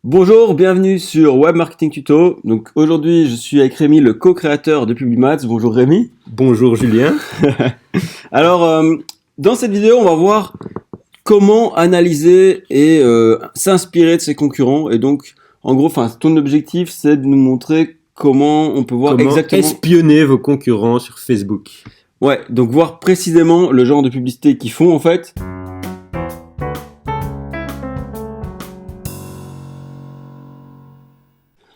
Bonjour, bienvenue sur Web Marketing Tuto. Donc aujourd'hui, je suis avec Rémi, le co-créateur de Publimats. Bonjour Rémi. Bonjour Julien. Alors, dans cette vidéo, on va voir comment analyser et s'inspirer de ses concurrents. Et donc, en gros, ton objectif, c'est de nous montrer comment on peut voir Comment exactement. espionner vos concurrents sur Facebook? Ouais, donc voir précisément le genre de publicité qu'ils font en fait.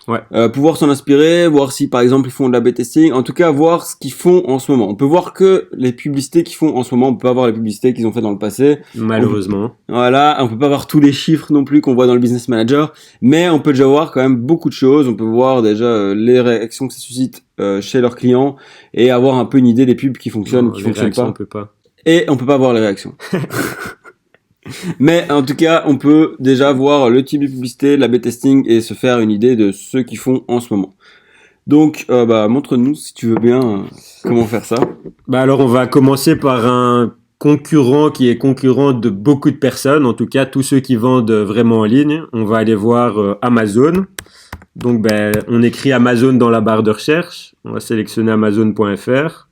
Ouais. Pouvoir s'en inspirer, voir si par exemple ils font de l'A/B testing, en tout cas voir ce qu'ils font en ce moment. On peut voir que les publicités qu'ils font en ce moment, on peut pas voir les publicités qu'ils ont fait dans le passé. Malheureusement. Voilà, on peut pas voir tous les chiffres non plus qu'on voit dans le Business Manager, mais on peut déjà voir quand même beaucoup de choses. On peut voir déjà les réactions que ça suscite chez leurs clients et avoir un peu une idée des pubs qui fonctionnent, Non, qui les fonctionnent réactions, pas. on peut pas. Et on peut pas voir les réactions. Mais en tout cas, on peut déjà voir le type de publicité, l'A/B testing et se faire une idée de ce qu'ils font en ce moment. Donc, montre-nous si tu veux bien comment faire ça. Alors on va commencer par un concurrent qui est concurrent de beaucoup de personnes, en tout cas tous ceux qui vendent vraiment en ligne. On va aller voir Amazon. Donc on écrit Amazon dans la barre de recherche. On va sélectionner amazon.fr.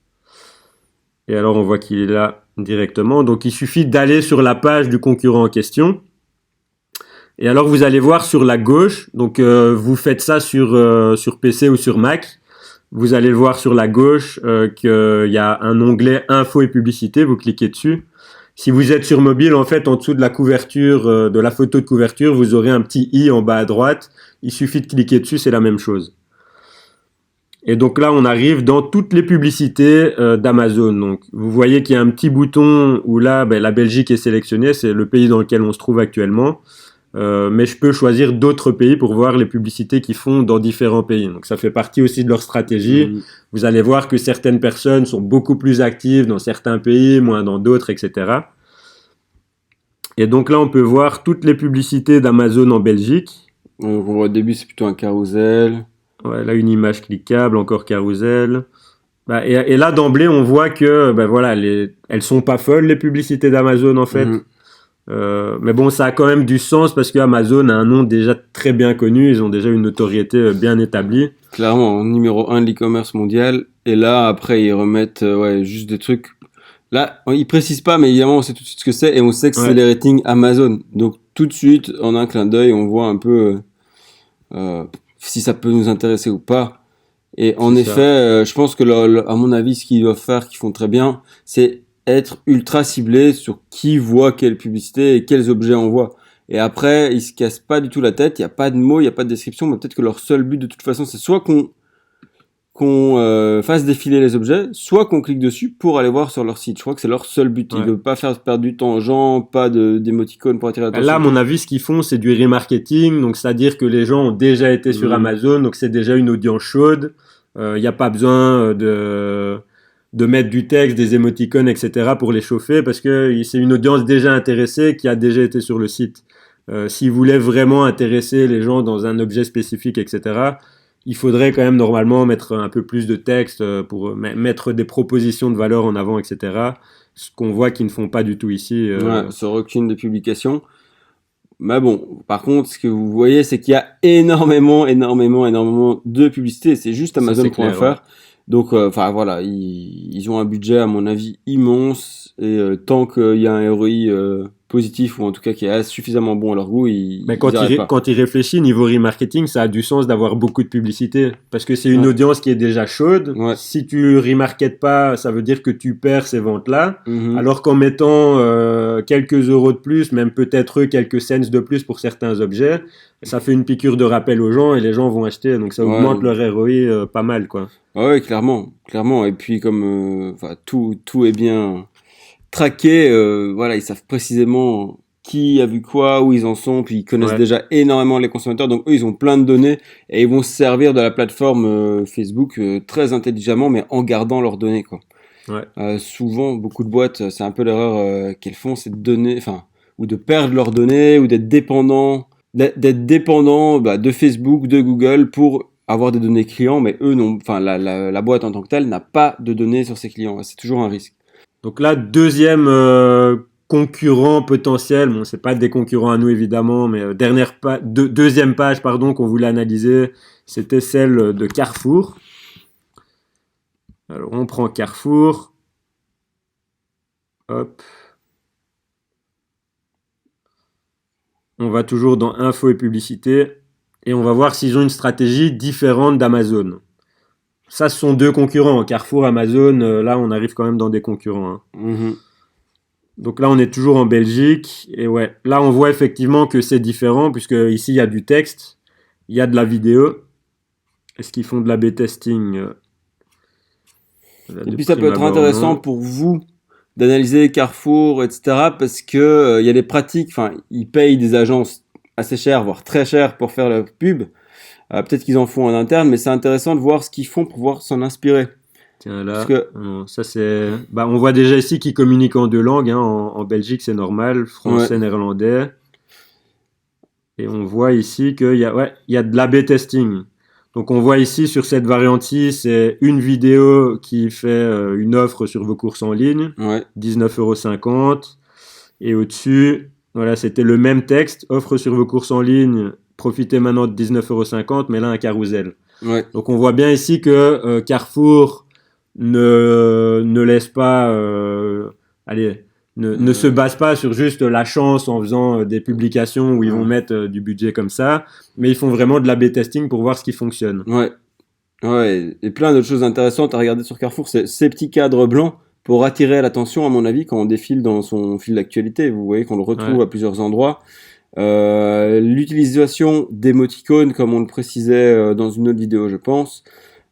Et alors on voit qu'il est là directement. Donc il suffit d'aller sur la page du concurrent en question. Et alors vous allez voir sur la gauche, donc vous faites ça sur PC ou sur Mac, vous allez voir sur la gauche qu'il y a un onglet Info et publicité, vous cliquez dessus. Si vous êtes sur mobile, en fait, en dessous de la couverture, de la photo de couverture, vous aurez un petit i en bas à droite. Il suffit de cliquer dessus, c'est la même chose. Et donc là, on arrive dans toutes les publicités d'Amazon. Donc, vous voyez qu'il y a un petit bouton où là, la Belgique est sélectionnée, c'est le pays dans lequel on se trouve actuellement. Mais je peux choisir d'autres pays pour voir les publicités qu'ils font dans différents pays. Donc ça fait partie aussi de leur stratégie. Vous allez voir que certaines personnes sont beaucoup plus actives dans certains pays, moins dans d'autres, etc. Et donc là, on peut voir toutes les publicités d'Amazon en Belgique. On voit au début, c'est plutôt un carrousel. Ouais, là, une image cliquable, encore carrousel. Et là, d'emblée, on voit que elles sont pas folles, les publicités d'Amazon, en fait. Mais bon, ça a quand même du sens parce que Amazon a un nom déjà très bien connu, ils ont déjà une notoriété bien établie. Clairement, numéro 1 de l'e-commerce mondial. Et là, après, ils remettent juste des trucs. Là, ils précisent pas, mais évidemment, on sait tout de suite ce que c'est et on sait que c'est les ratings Amazon. Donc, tout de suite, en un clin d'œil, on voit un peu si ça peut nous intéresser ou pas. Et en effet, je pense que, à mon avis, ce qu'ils doivent faire, qu'ils font très bien, c'est être ultra ciblé sur qui voit quelle publicité et quels objets on voit. Et après, ils se cassent pas du tout la tête, il n'y a pas de mots, il n'y a pas de description, mais peut-être que leur seul but de toute façon, c'est soit qu'on fasse défiler les objets, soit qu'on clique dessus pour aller voir sur leur site. Je crois que c'est leur seul but. Ils veulent pas faire perdre du temps aux gens, pas d'émoticônes pour attirer l'attention. Là, à mon avis, ce qu'ils font, c'est du remarketing. Donc, c'est-à-dire que les gens ont déjà été sur Amazon, donc c'est déjà une audience chaude. Il n'y a pas besoin de mettre du texte, des émoticônes, etc. pour les chauffer parce que c'est une audience déjà intéressée qui a déjà été sur le site. S'ils voulaient vraiment intéresser les gens dans un objet spécifique, etc., il faudrait quand même normalement mettre un peu plus de texte pour mettre des propositions de valeur en avant, etc. Ce qu'on voit qu'ils ne font pas du tout ici. Sur aucune des publications. Mais bon, par contre, ce que vous voyez, c'est qu'il y a énormément de publicités. C'est juste Amazon.fr. Ouais. Donc, ils ont un budget, à mon avis, immense. Et tant qu'il y a un ROI positif, ou en tout cas qui est suffisamment bon à leur goût, quand ils réfléchissent, niveau remarketing, ça a du sens d'avoir beaucoup de publicité. Parce que c'est une audience qui est déjà chaude. Ouais. Si tu remarketes pas, ça veut dire que tu perds ces ventes-là. Alors qu'en mettant quelques euros de plus, même peut-être quelques cents de plus pour certains objets, ça fait une piqûre de rappel aux gens et les gens vont acheter. Donc ça augmente leur ROI pas mal, quoi. Ouais, clairement. Et puis comme tout est bien traqué, ils savent précisément qui a vu quoi, où ils en sont, puis ils connaissent déjà énormément les consommateurs, donc eux ils ont plein de données et ils vont se servir de la plateforme Facebook très intelligemment, mais en gardant leurs données, quoi. Souvent, beaucoup de boîtes, c'est un peu l'erreur qu'elles font, c'est de donner, ou de perdre leurs données, ou d'être dépendant de Facebook, de Google pour avoir des données clients, mais eux la boîte en tant que telle n'a pas de données sur ses clients. C'est toujours un risque. Donc là, deuxième concurrents potentiels. Bon, c'est pas des concurrents à nous évidemment, mais deuxième page pardon qu'on voulait analyser, c'était celle de Carrefour. Alors on prend Carrefour. Hop. On va toujours dans info et publicité et on va voir s'ils ont une stratégie différente d'Amazon. Ça, ce sont deux concurrents. Carrefour, Amazon, là, on arrive quand même dans des concurrents. Hein. Mhm. Donc là, on est toujours en Belgique. Et ouais, là, on voit effectivement que c'est différent, puisque ici, il y a du texte, il y a de la vidéo. Est-ce qu'ils font de l'A/B testing Et puis ça peut être intéressant pour vous d'analyser Carrefour, etc. Parce que il y a des pratiques, enfin, ils payent des agences assez chères, voire très chères pour faire la pub. Peut-être qu'ils en font en interne, mais c'est intéressant de voir ce qu'ils font pour pouvoir s'en inspirer. Tiens là, ça c'est, on voit déjà ici qu'ils communiquent en deux langues. Hein. En Belgique, c'est normal, français, néerlandais. Et on voit ici qu'il y a de l'A/B testing. Donc on voit ici sur cette variante-ci, c'est une vidéo qui fait une offre sur vos courses en ligne, 19,50 €. Et au-dessus, voilà, c'était le même texte, offre sur vos courses en ligne, profitez maintenant de 19,50 €, mais là un carrousel. Ouais. Donc on voit bien ici que Carrefour ne laisse pas, ne se base pas sur juste la chance en faisant des publications où ils vont mettre du budget comme ça, mais ils font vraiment de l'A/B testing pour voir ce qui fonctionne. Ouais, et plein d'autres choses intéressantes à regarder sur Carrefour, c'est ces petits cadres blancs pour attirer l'attention, à mon avis, quand on défile dans son fil d'actualité. Vous voyez qu'on le retrouve à plusieurs endroits. L'utilisation d'émoticônes, comme on le précisait dans une autre vidéo, je pense.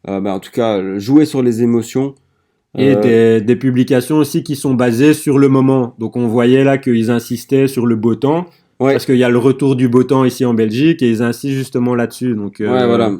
En tout cas, jouer sur les émotions. Et des publications aussi qui sont basées sur le moment. Donc on voyait là qu'ils insistaient sur le beau temps, parce qu'il y a le retour du beau temps ici en Belgique, et ils insistent justement là-dessus. Donc, voilà.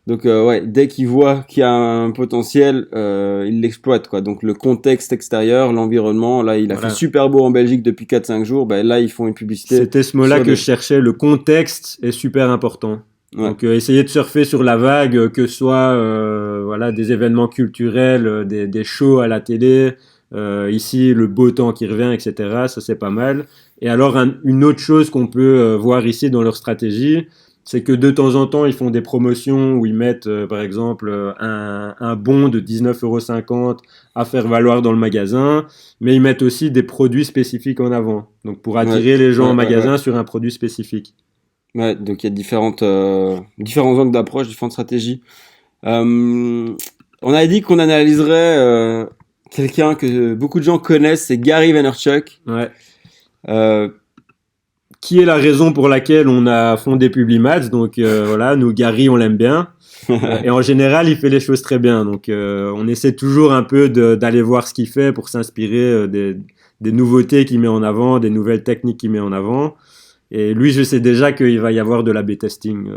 Donc dès qu'ils voient qu'il y a un potentiel, ils l'exploitent, quoi. Donc le contexte extérieur, l'environnement, là il a fait super beau en Belgique depuis 4-5 jours, là ils font une publicité. C'était ce mot-là que je cherchais, le contexte est super important. Donc essayer de surfer sur la vague, que ce soit des événements culturels, des shows à la télé, ici le beau temps qui revient, etc. Ça c'est pas mal. Et alors une autre chose qu'on peut voir ici dans leur stratégie, c'est que de temps en temps ils font des promotions où ils mettent par exemple un bon de 19,50 € à faire valoir dans le magasin, mais ils mettent aussi des produits spécifiques en avant. Donc pour attirer les gens en magasin sur un produit spécifique. Ouais, donc il y a différents angles d'approche, différentes stratégies. On avait dit qu'on analyserait quelqu'un que beaucoup de gens connaissent, c'est Gary Vaynerchuk. Qui est la raison pour laquelle on a fondé Publimatch. Donc nous Gary, on l'aime bien. Et en général, il fait les choses très bien. Donc on essaie toujours un peu d'aller voir ce qu'il fait pour s'inspirer des nouveautés qu'il met en avant, des nouvelles techniques qu'il met en avant. Et lui, je sais déjà qu'il va y avoir de l'A/B testing.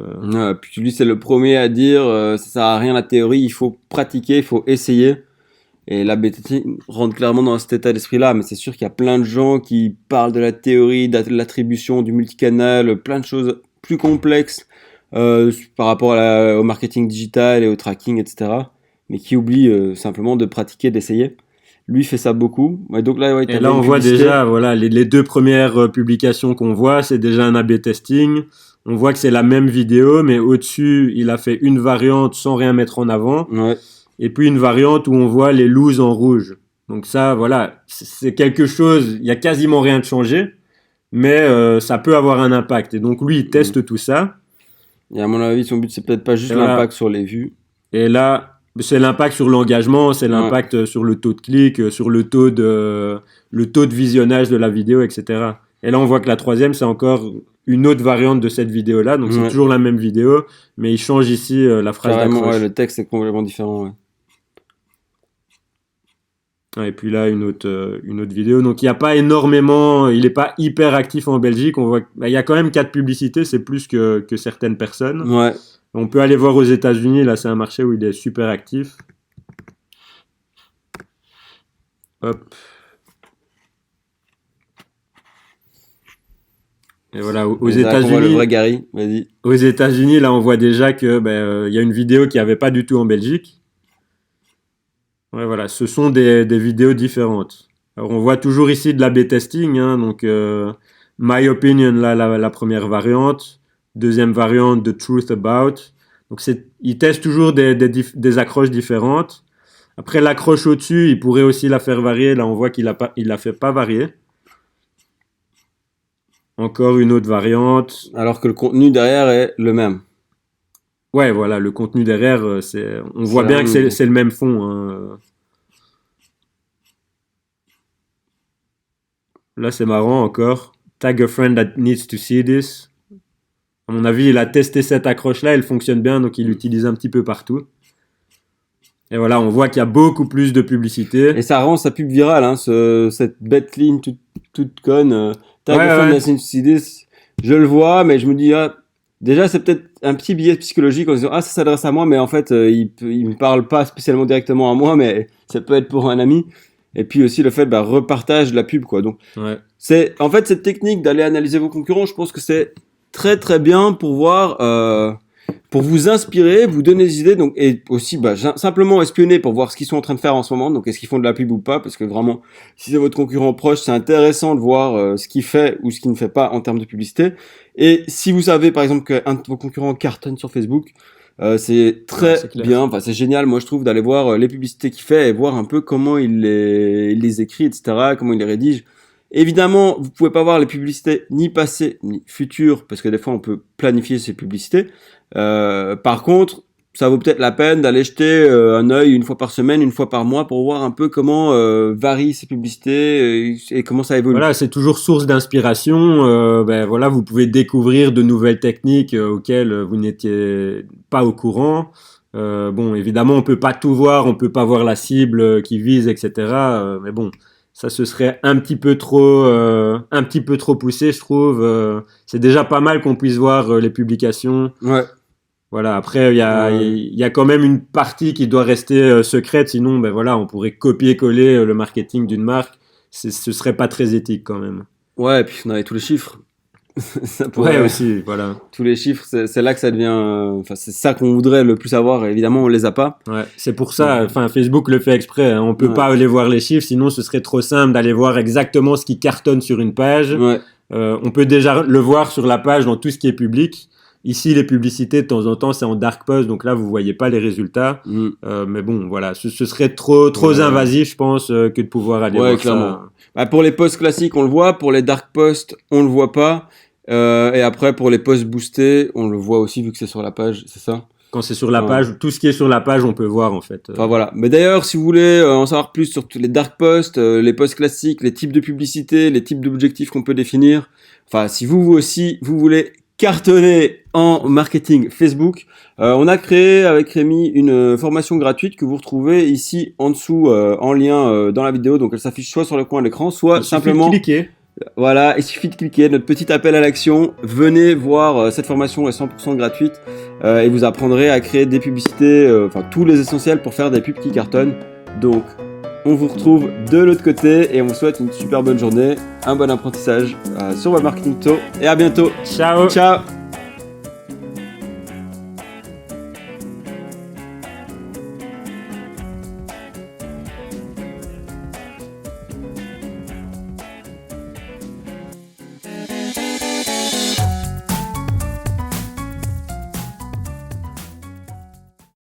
Puis lui, c'est le premier à dire ça sert à rien la théorie, il faut pratiquer, il faut essayer. Et l'A/B testing rentre clairement dans cet état d'esprit-là. Mais c'est sûr qu'il y a plein de gens qui parlent de la théorie, de l'attribution, du multicanal, plein de choses plus complexes par rapport au marketing digital et au tracking, etc. Mais qui oublient simplement de pratiquer, d'essayer. Lui fait ça beaucoup. Donc là, et là, on voit déjà, les deux premières publications qu'on voit, c'est déjà un A/B testing. On voit que c'est la même vidéo, mais au-dessus, il a fait une variante sans rien mettre en avant. Et puis une variante où on voit les looses en rouge. Donc ça, c'est quelque chose, il y a quasiment rien de changé, mais ça peut avoir un impact. Et donc lui, il teste tout ça. Et à mon avis, son but, c'est peut-être pas juste l'impact sur les vues. Et là, c'est l'impact sur l'engagement, c'est l'impact sur le taux de clic, sur le taux de visionnage de la vidéo, etc. Et là, on voit que la troisième, c'est encore une autre variante de cette vidéo-là. Donc, c'est toujours la même vidéo, mais il change ici la phrase d'accroche. Le texte est complètement différent. Et puis là, une autre vidéo. Donc, il n'y a pas énormément... Il n'est pas hyper actif en Belgique. On voit qu'il y a quand même 4 publicités. C'est plus que certaines personnes. On peut aller voir aux États-Unis. Là, c'est un marché où il est super actif. Hop. Et voilà, aux États-Unis. On voit le vrai Gary. Vas-y. Aux États-Unis, là, on voit déjà que y a une vidéo qui avait pas du tout en Belgique. Voilà, ce sont des vidéos différentes. Alors, on voit toujours ici de l'A/B testing, hein, donc my opinion, là, la première variante. Deuxième variante, the truth about. Donc, ils testent toujours des accroches différentes. Après, l'accroche au-dessus, il pourrait aussi la faire varier. Là, on voit il la fait pas varier. Encore une autre variante. Alors que le contenu derrière est le même. Ouais, voilà, le contenu derrière, on voit bien que c'est le même fond. Hein. Là, c'est marrant encore. Tag a friend that needs to see this. À mon avis, il a testé cette accroche-là, elle fonctionne bien, donc il l'utilise un petit peu partout. Et voilà, on voit qu'il y a beaucoup plus de publicité. Et ça rend sa pub virale, hein, cette bête ligne toute conne. Tag a friend that needs to see this. Je le vois, mais je me dis, déjà, c'est peut-être un petit biais psychologique en disant, ça s'adresse à moi, mais en fait, il me parle pas spécialement directement à moi, mais ça peut être pour un ami. Et puis aussi le fait, repartage la pub, quoi. Donc, c'est, en fait, cette technique d'aller analyser vos concurrents, je pense que c'est très très bien pour voir, pour vous inspirer, vous donner des idées, donc, et aussi, simplement espionner pour voir ce qu'ils sont en train de faire en ce moment, donc est-ce qu'ils font de la pub ou pas, parce que vraiment, si c'est votre concurrent proche, c'est intéressant de voir ce qu'il fait ou ce qu'il ne fait pas en termes de publicité. Et si vous savez, par exemple, qu'un de vos concurrents cartonne sur Facebook, c'est très bien, enfin c'est génial, moi je trouve, d'aller voir les publicités qu'il fait et voir un peu comment il les écrit, etc., comment il les rédige. Évidemment, vous pouvez pas voir les publicités ni passées ni futures, parce que des fois on peut planifier ces publicités. Par contre, ça vaut peut-être la peine d'aller jeter un œil une fois par semaine, une fois par mois, pour voir un peu comment varient ces publicités et comment ça évolue. Voilà, c'est toujours source d'inspiration. Voilà, vous pouvez découvrir de nouvelles techniques auxquelles vous n'étiez pas au courant. Bon, évidemment, on peut pas tout voir, on peut pas voir la cible qui vise, etc. Mais bon, ça ce serait un petit peu trop poussé, je trouve. C'est déjà pas mal qu'on puisse voir les publications. Ouais. Voilà, après il y a quand même une partie qui doit rester secrète, sinon voilà, on pourrait copier-coller le marketing d'une marque, ce serait pas très éthique quand même. Ouais, et puis on avait tous les chiffres. Ça pourrait aussi, voilà. Tous les chiffres, c'est là que ça devient, c'est ça qu'on voudrait le plus avoir, et évidemment on les a pas. Ouais, c'est pour ça, Facebook le fait exprès, hein. On peut pas aller voir les chiffres, sinon ce serait trop simple d'aller voir exactement ce qui cartonne sur une page. Ouais. On peut déjà le voir sur la page dans tout ce qui est public. Ici, les publicités, de temps en temps, c'est en dark post, donc là, vous voyez pas les résultats. Mais bon, voilà, ce serait trop invasif, je pense, que de pouvoir aller voir clairement. ça. Pour les posts classiques, on le voit. Pour les dark posts, on le voit pas. Et après, pour les posts boostés, on le voit aussi vu que c'est sur la page, c'est ça? Quand c'est sur la page, tout ce qui est sur la page, on peut voir en fait. Enfin voilà. Mais d'ailleurs, si vous voulez en savoir plus sur tous les dark posts, les posts classiques, les types de publicités, les types d'objectifs qu'on peut définir, enfin si vous aussi vous voulez cartonner en marketing Facebook, on a créé avec Rémi une formation gratuite que vous retrouvez ici en dessous en lien dans la vidéo. Donc elle s'affiche soit sur le coin de l'écran, soit simplement cliquer. Voilà, il suffit de cliquer, notre petit appel à l'action. Venez voir, cette formation est 100% gratuite et vous apprendrez à créer des publicités, tous les essentiels pour faire des pubs qui cartonnent. Donc, on vous retrouve de l'autre côté et on vous souhaite une super bonne journée, un bon apprentissage sur Web Marketing Tuto et à bientôt. Ciao. Ciao.